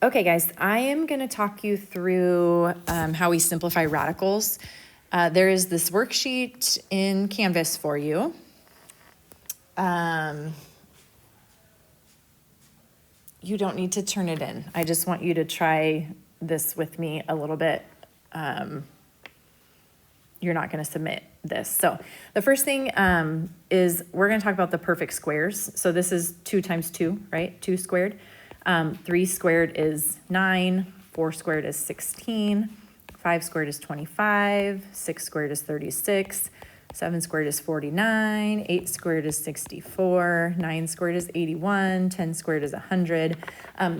Okay, guys, I am going to talk you through how we simplify radicals. There is this worksheet in Canvas for you. You don't need to turn it in. I just want you to try this with me a little bit. You're not going to submit this. So the first thing is we're going to talk about the perfect squares. So this is 2 times 2, right? 2 squared. 3 squared is 9, 4 squared is 16, 5 squared is 25, 6 squared is 36, 7 squared is 49, 8 squared is 64, 9 squared is 81, 10 squared is 100.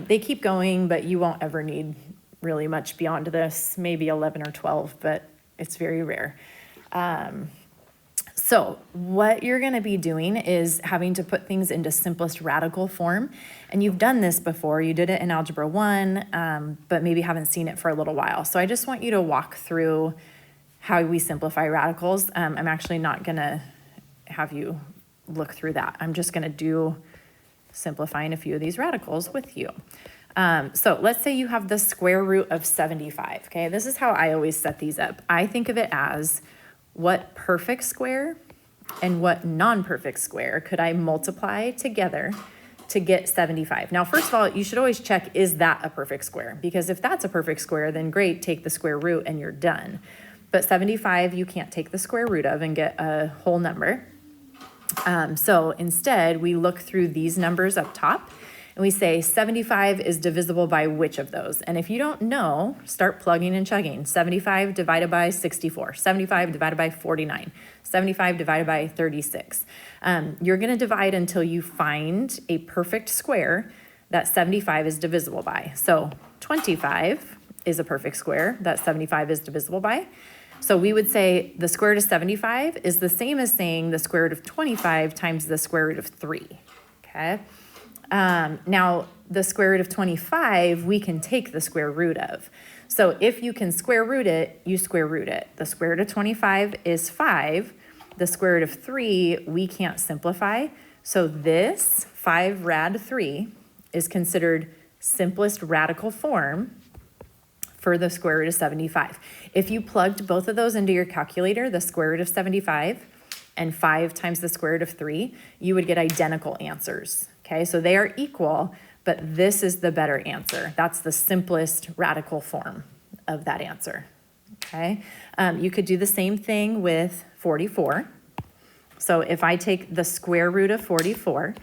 They keep going, but you won't ever need really much beyond this, maybe 11 or 12, but it's very rare. So what you're going to be doing is having to put things into simplest radical form. And you've done this before. You did it in Algebra 1, but maybe haven't seen it for a little while. So I just want you to walk through how we simplify radicals. I'm actually not going to have you look through that. I'm just going to do simplifying a few of these radicals with you. So let's say you have the square root of 75. Okay, this is how I always set these up. I think of it as what perfect square and what non-perfect square could I multiply together to get 75? Now, first of all, you should always check, is that a perfect square? Because if that's a perfect square, then great, take the square root and you're done. But 75, you can't take the square root of and get a whole number. So instead, we look through these numbers up top and we say 75 is divisible by which of those? And if you don't know, start plugging and chugging. 75 divided by 64, 75 divided by 49, 75 divided by 36. You're going to divide until you find a perfect square that 75 is divisible by. So 25 is a perfect square that 75 is divisible by. So we would say the square root of 75 is the same as saying the square root of 25 times the square root of 3, okay? Now, the square root of 25, we can take the square root of. So if you can square root it, you square root it. The square root of 25 is 5. The square root of 3, we can't simplify. So this 5 rad 3 is considered simplest radical form for the square root of 75. If you plugged both of those into your calculator, the square root of 75 and 5 times the square root of 3, you would get identical answers. Okay, so they are equal, but this is the better answer. That's the simplest radical form of that answer. Okay, you could do the same thing with 44. So if I take the square root of 44,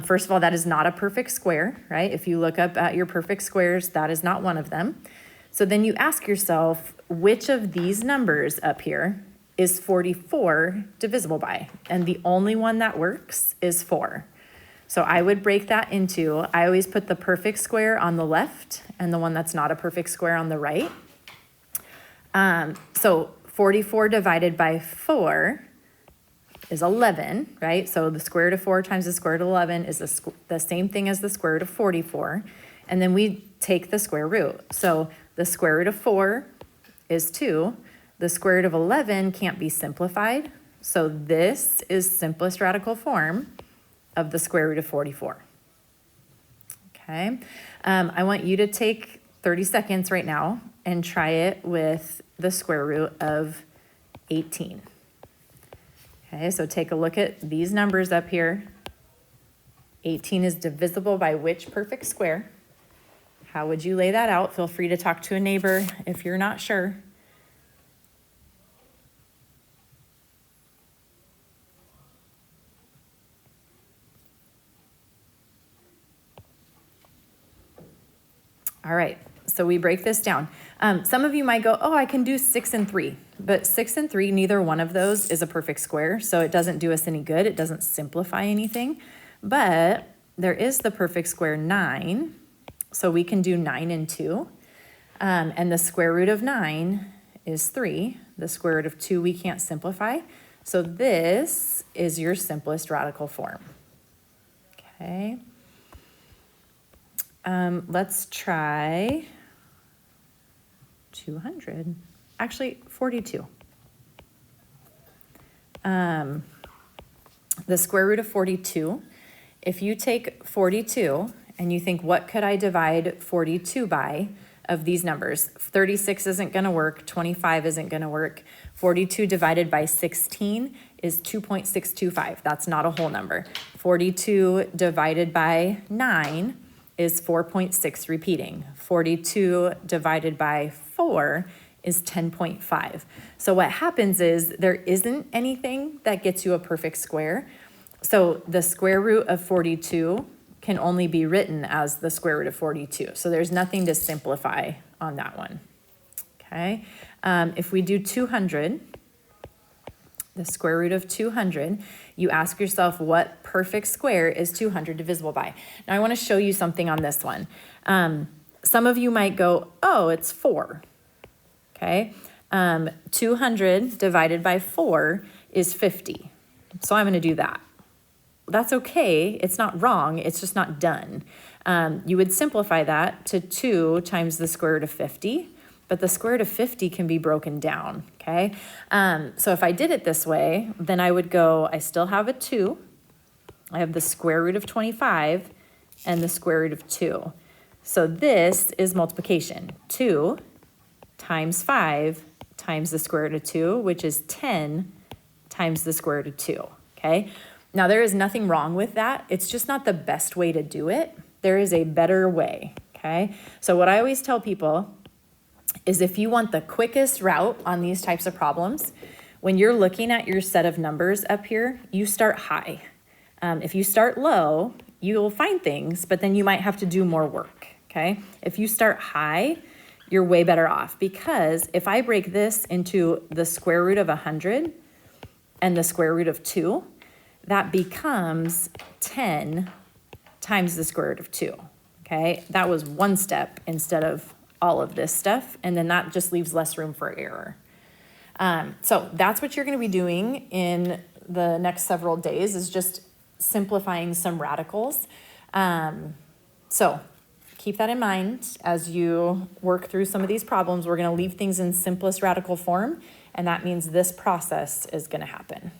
first of all, that is not a perfect square, right? If you look up at your perfect squares, that is not one of them. So then you ask yourself, which of these numbers up here is 44 divisible by? And the only one that works is 4. So I would break that into, I always put the perfect square on the left and the one that's not a perfect square on the right. So 44 divided by 4 is 11, right? So the square root of 4 times the square root of 11 is the same thing as the square root of 44. And then we take the square root. So the square root of 4 is 2. The square root of 11 can't be simplified. So this is simplest radical form of the square root of 44. Okay, I want you to take 30 seconds right now and try it with the square root of 18. Okay, so take a look at these numbers up here. 18 is divisible by which perfect square? How would you lay that out? Feel free to talk to a neighbor if you're not sure. All right, so we break this down. Some of you might go, oh, I can do 6 and 3, but 6 and 3, neither one of those is a perfect square, so it doesn't do us any good. It doesn't simplify anything, but there is the perfect square 9, so we can do 9 and 2, and the square root of 9 is 3. The square root of 2 we can't simplify, so this is your simplest radical form. Okay. Let's try 200, actually 42. The square root of 42, if you take 42 and you think, what could I divide 42 by of these numbers? 36 isn't gonna work, 25 isn't gonna work. 42 divided by 16 is 2.625. That's not a whole number. 42 divided by 9 is 4.6 repeating. 42 divided by 4 is 10.5. So what happens is there isn't anything that gets you a perfect square. So the square root of 42 can only be written as the square root of 42. So there's nothing to simplify on that one, okay? If we do 200, the square root of 200, you ask yourself, what perfect square is 200 divisible by? Now I wanna show you something on this one. Some of you might go, oh, it's 4, okay? 200 divided by 4 is 50. So I'm gonna do that. That's okay, it's not wrong, it's just not done. You would simplify that to 2 times the square root of 50, but the square root of 50 can be broken down, okay? So if I did it this way, then I would go, I still have a 2, I have the square root of 25, and the square root of 2. So this is multiplication. 2 times 5 times the square root of 2, which is 10 times the square root of 2, okay? Now, there is nothing wrong with that. It's just not the best way to do it. There is a better way, okay? So what I always tell people is if you want the quickest route on these types of problems, when you're looking at your set of numbers up here, you start high. If you start low, you'll find things, but then you might have to do more work, okay? If you start high, you're way better off, because if I break this into the square root of 100 and the square root of 2, that becomes 10 times the square root of 2, okay? That was one step instead of all of this stuff, and then that just leaves less room for error. So that's what you're gonna be doing in the next several days, is just simplifying some radicals. So keep that in mind as you work through some of these problems. We're gonna leave things in simplest radical form, and that means this process is gonna happen.